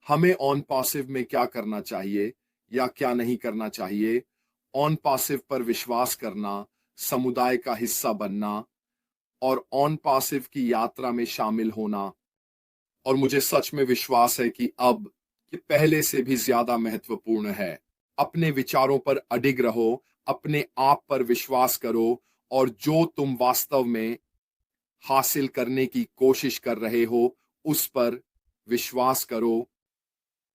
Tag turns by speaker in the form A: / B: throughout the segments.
A: हमें on passive में क्या करना चाहिए या क्या नहीं करना चाहिए, ऑन पैसिव पर विश्वास करना, समुदाय का हिस्सा बनना और ऑन पैसिव की यात्रा में शामिल होना। और मुझे सच में विश्वास है कि अब ये पहले से भी ज्यादा महत्वपूर्ण है। अपने विचारों पर अडिग रहो, अपने आप पर विश्वास करो और जो तुम वास्तव में हासिल करने की कोशिश कर रहे हो उस पर विश्वास करो।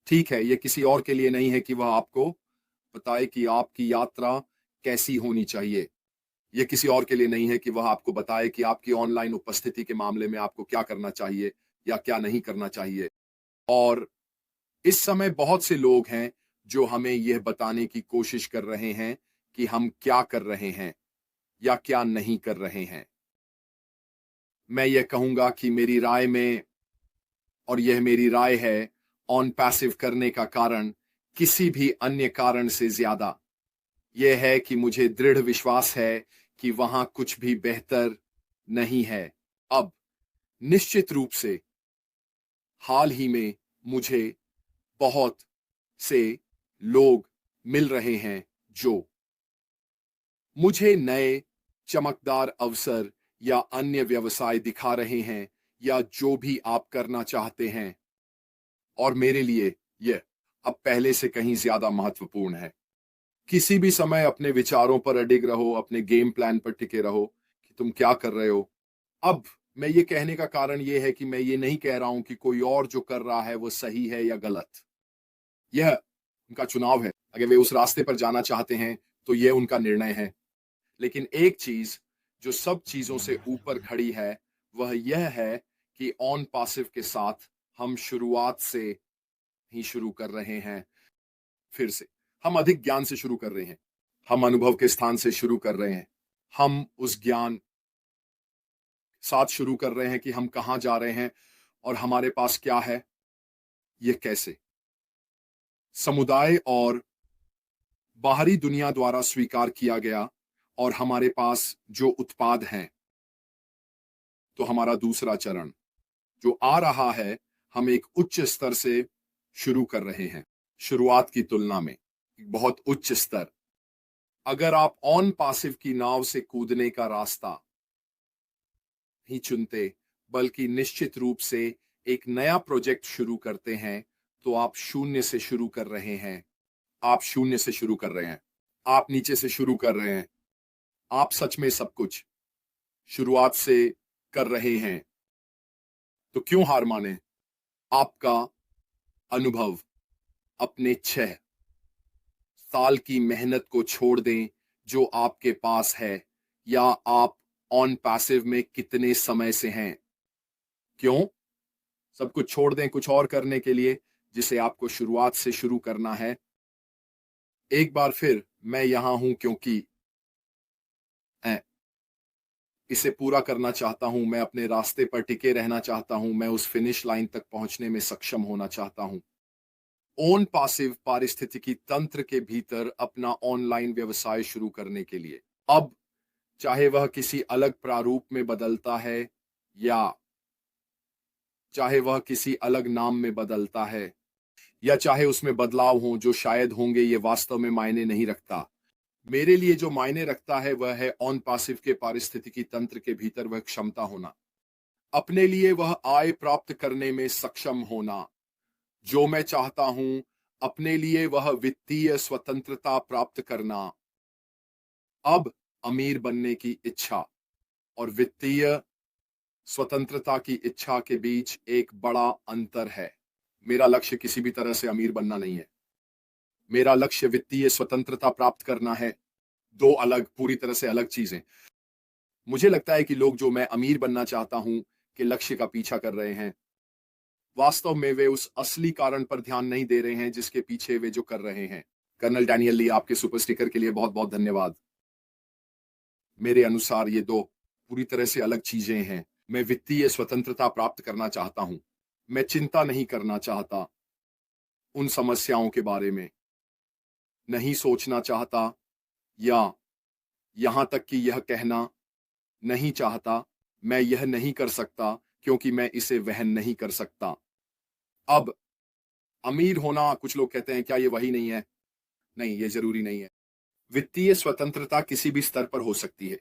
A: ठीक है, ये किसी और के लिए नहीं है कि वह आपको बताए कि आपकी यात्रा कैसी होनी चाहिए। ये किसी और के लिए नहीं है कि वह आपको बताए कि आपकी ऑनलाइन उपस्थिति के मामले में आपको क्या करना चाहिए या क्या नहीं करना चाहिए। और इस समय बहुत से लोग हैं जो हमें यह बताने की कोशिश कर रहे हैं कि हम क्या कर रहे हैं या क्या नहीं कर रहे हैं। मैं यह कहूंगा कि मेरी राय में, और यह मेरी राय है, ऑन पैसिव करने का कारण किसी भी अन्य कारण से ज्यादा यह है कि मुझे दृढ़ विश्वास है कि वहां कुछ भी बेहतर नहीं है। अब निश्चित रूप से हाल ही में मुझे बहुत से लोग मिल रहे हैं जो मुझे नए चमकदार अवसर या अन्य व्यवसाय दिखा रहे हैं या जो भी आप करना चाहते हैं। और मेरे लिए यह अब पहले से कहीं ज्यादा महत्वपूर्ण है। किसी भी समय अपने विचारों पर अडिग रहो, अपने गेम प्लान पर टिके रहो कि तुम क्या कर रहे हो। अब मैं ये कहने का कारण ये है कि मैं ये नहीं कह रहा हूं कि कोई और जो कर रहा है वो सही है या गलत। यह उनका चुनाव है। अगर वे उस रास्ते पर जाना चाहते हैं तो यह उनका निर्णय है। लेकिन एक चीज जो सब चीजों से ऊपर खड़ी है वह यह है कि ऑन पैसिव के साथ हम शुरुआत से ही शुरू कर रहे हैं। फिर से हम अधिक ज्ञान से शुरू कर रहे हैं, हम अनुभव के स्थान से शुरू कर रहे हैं, हम उस ज्ञान साथ शुरू कर रहे हैं कि हम कहां जा रहे हैं और हमारे पास क्या है। यह कैसे समुदाय और बाहरी दुनिया द्वारा स्वीकार किया गया और हमारे पास जो उत्पाद हैं। तो हमारा दूसरा चरण जो आ रहा है, हम एक उच्च स्तर से शुरू कर रहे हैं। शुरुआत की तुलना में एक बहुत उच्च स्तर। अगर आप ऑन पैसिव की नाव से कूदने का रास्ता ही चुनते बल्कि निश्चित रूप से एक नया प्रोजेक्ट शुरू करते हैं तो आप शून्य से शुरू कर रहे हैं। आप शून्य से शुरू कर रहे हैं, आप नीचे से शुरू कर रहे हैं। आप सच में सब कुछ शुरुआत से कर रहे हैं। तो क्यों हार माने। आपका अनुभव, अपने 6 साल की मेहनत को छोड़ दें जो आपके पास है, या आप ऑन पैसिव में कितने समय से हैं। क्यों सब कुछ छोड़ दें कुछ और करने के लिए जिसे आपको शुरुआत से शुरू करना है। एक बार फिर मैं यहां हूं क्योंकि मैं इसे पूरा करना चाहता हूं। मैं अपने रास्ते पर टिके रहना चाहता हूं। मैं उस फिनिश लाइन तक पहुंचने में सक्षम होना चाहता हूं। ऑन पैसिव पारिस्थितिकी तंत्र के भीतर अपना ऑनलाइन व्यवसाय शुरू करने के लिए, अब चाहे वह किसी अलग प्रारूप में बदलता है या चाहे वह किसी अलग नाम में बदलता है या चाहे उसमें बदलाव हो जो शायद होंगे, ये वास्तव में मायने नहीं रखता। मेरे लिए जो मायने रखता है वह है ऑन पैसिव के पारिस्थितिकी तंत्र के भीतर वह क्षमता होना, अपने लिए वह आय प्राप्त करने में सक्षम होना जो मैं चाहता हूं, अपने लिए वह वित्तीय स्वतंत्रता प्राप्त करना। अब अमीर बनने की इच्छा और वित्तीय स्वतंत्रता की इच्छा के बीच एक बड़ा अंतर है। मेरा लक्ष्य किसी भी तरह से अमीर बनना नहीं है। मेरा लक्ष्य वित्तीय स्वतंत्रता प्राप्त करना है। दो अलग, पूरी तरह से अलग चीजें। मुझे लगता है कि लोग जो मैं अमीर बनना चाहता हूं के लक्ष्य का पीछा कर रहे हैं, वास्तव में वे उस असली कारण पर ध्यान नहीं दे रहे हैं जिसके पीछे वे जो कर रहे हैं। कर्नल डैनियल ली, आपके सुपर स्टिकर के लिए बहुत बहुत धन्यवाद। मेरे अनुसार ये दो पूरी तरह से अलग चीजें हैं। मैं वित्तीय स्वतंत्रता प्राप्त करना चाहता हूं। मैं चिंता नहीं करना चाहता उन समस्याओं के बारे में, नहीं सोचना चाहता या यहां तक कि यह कहना नहीं चाहता मैं यह नहीं कर सकता क्योंकि मैं इसे वहन नहीं कर सकता। अब अमीर होना, कुछ लोग कहते हैं क्या ये वही नहीं है? नहीं, ये जरूरी नहीं है। वित्तीय स्वतंत्रता किसी भी स्तर पर हो सकती है।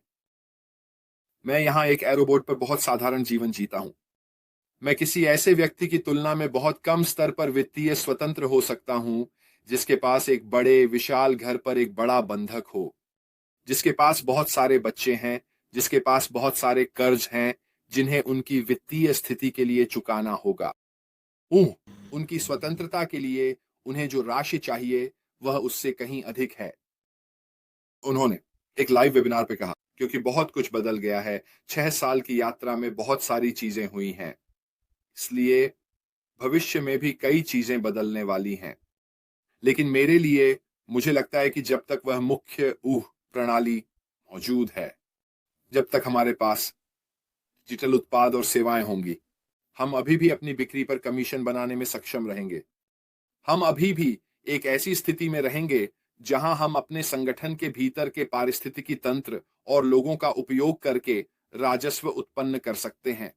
A: मैं यहाँ एक एरोबोट पर बहुत साधारण जीवन जीता हूँ। मैं किसी ऐसे व्यक्ति की तुलना में बहुत कम स्तर पर वित्तीय स्वतंत्र हो सकता हूँ, जिसके पास एक बड़े विशाल घर पर एक बड़ा बंधक हो, जिसके पास बहुत सारे बच्चे हैं, जिसके पास बहुत सारे कर्ज हैं, जिन्हें उनकी वित्तीय स्थिति के लिए चुकाना होगा। उह, उनकी स्वतंत्रता के लिए उन्हें जो राशि चाहिए, वह उससे कहीं अधिक है। उन्होंने एक लाइव वेबिनार पे कहा, क्योंकि बहुत कुछ बदल गया है। 6 साल की यात्रा में बहुत सारी चीजें हुई हैं, इसलिए भविष्य में भी कई चीजें बदलने वाली हैं। लेकिन मेरे लिए, मुझे लगता है कि जब तक वह मुख्य प्रणाली मौजूद है, जब तक हमारे पास डिजिटल उत्पाद और सेवाएं होंगी, हम अभी भी अपनी बिक्री पर कमीशन बनाने में सक्षम रहेंगे। हम अभी भी एक ऐसी स्थिति में रहेंगे जहां हम अपने संगठन के भीतर के पारिस्थितिकी तंत्र और लोगों का उपयोग करके राजस्व उत्पन्न कर सकते हैं।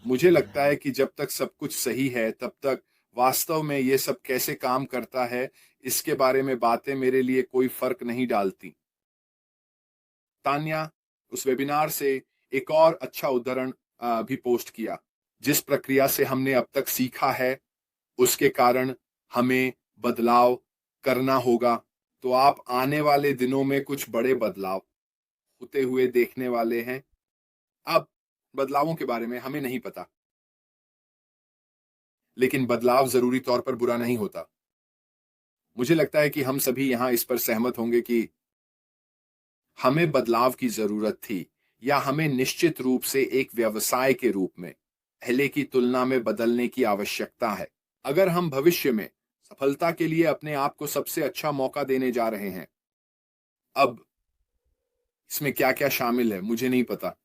A: मुझे लगता है कि जब तक सब कुछ सही है, तब तक वास्तव में ये सब कैसे काम करता है, इसके बारे में बातें मेरे लिए कोई फर्क नहीं डालती। तान्या उस वेबिनार से एक और अच्छा उदाहरण भी पोस्ट किया। जिस प्रक्रिया से हमने अब तक सीखा है, उसके कारण हमें बदलाव करना होगा। तो आप आने वाले दिनों में कुछ बड़े बदलाव होते हुए देखने वाले हैं। अब बदलावों के बारे में हमें नहीं पता, लेकिन बदलाव जरूरी तौर पर बुरा नहीं होता। मुझे लगता है कि हम सभी यहां इस पर सहमत होंगे कि हमें बदलाव की जरूरत थी, या हमें निश्चित रूप से एक व्यवसाय के रूप में पहले की तुलना में बदलने की आवश्यकता है। अगर हम भविष्य में सफलता के लिए अपने आप को सबसे अच्छा मौका देने जा रहे हैं, अब इसमें क्या क्या शामिल है मुझे नहीं पता।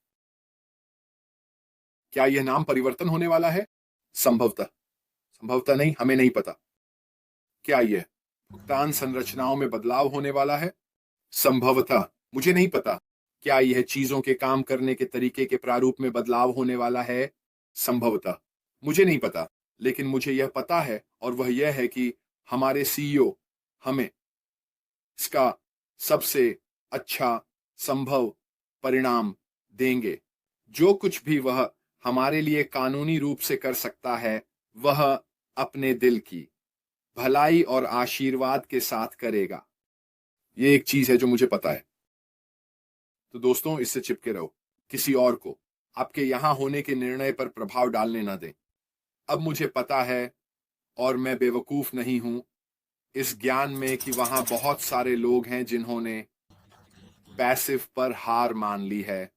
A: क्या यह नाम परिवर्तन होने वाला है? संभवतः। संभवतः नहीं, हमें नहीं पता। क्या यह भुगतान संरचनाओं में बदलाव होने वाला है? संभवतः, मुझे नहीं पता। क्या यह चीजों के काम करने के तरीके के प्रारूप में बदलाव होने वाला है? संभवतः, मुझे नहीं पता। लेकिन मुझे यह पता है, और वह यह है कि हमारे सीईओ हमें इसका सबसे अच्छा संभव परिणाम देंगे। जो कुछ भी वह हमारे लिए कानूनी रूप से कर सकता है, वह अपने दिल की भलाई और आशीर्वाद के साथ करेगा। ये एक चीज है जो मुझे पता है। तो दोस्तों, इससे चिपके रहो। किसी और को आपके यहां होने के निर्णय पर प्रभाव डालने ना दें। अब मुझे पता है, और मैं बेवकूफ नहीं हूं इस ज्ञान में, कि वहां बहुत सारे लोग हैं जिन्होंने पैसिव पर हार मान ली है।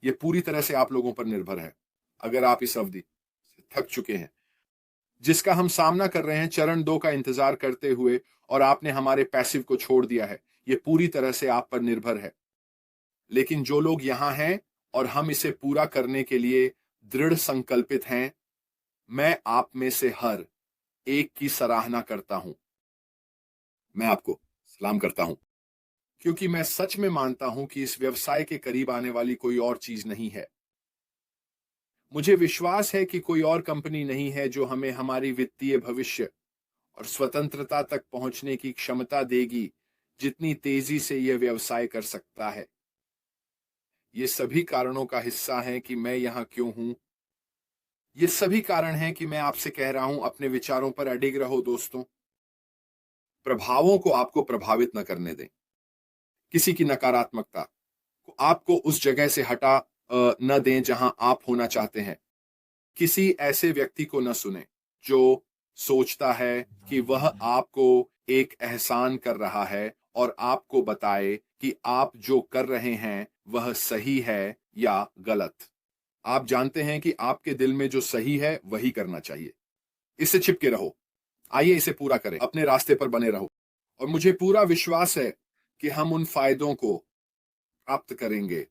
A: यह पूरी तरह से आप लोगों पर निर्भर है। अगर आप इस अवधि से थक चुके हैं, जिसका हम सामना कर रहे हैं, चरण 2 का इंतजार करते हुए, और आपने हमारे पैसिव को छोड़ दिया है, यह पूरी तरह से आप पर निर्भर है। लेकिन जो लोग यहां हैं और हम इसे पूरा करने के लिए दृढ़ संकल्पित हैं, मैं आप में से हर एक की सराहना करता हूं। मैं आपको सलाम करता हूं, क्योंकि मैं सच में मानता हूं कि इस व्यवसाय के करीब आने वाली कोई और चीज नहीं है। मुझे विश्वास है कि कोई और कंपनी नहीं है जो हमें हमारी वित्तीय भविष्य और स्वतंत्रता तक पहुंचने की क्षमता देगी, जितनी तेजी से यह व्यवसाय कर सकता है। ये सभी कारणों का हिस्सा है कि मैं यहां क्यों हूं। ये सभी कारण हैं कि मैं आपसे कह रहा हूं, अपने विचारों पर अडिग रहो दोस्तों। प्रभावों को आपको प्रभावित न करने दें। किसी की नकारात्मकता को आपको उस जगह से हटा न दें जहां आप होना चाहते हैं। किसी ऐसे व्यक्ति को न सुने जो सोचता है कि वह आपको एक एहसान कर रहा है और आपको बताए कि आप जो कर रहे हैं वह सही है या गलत। आप जानते हैं कि आपके दिल में जो सही है वही करना चाहिए। इससे चिपके रहो। आइए इसे पूरा करें। अपने रास्ते पर बने रहो, और मुझे पूरा विश्वास है कि हम उन फायदों को प्राप्त करेंगे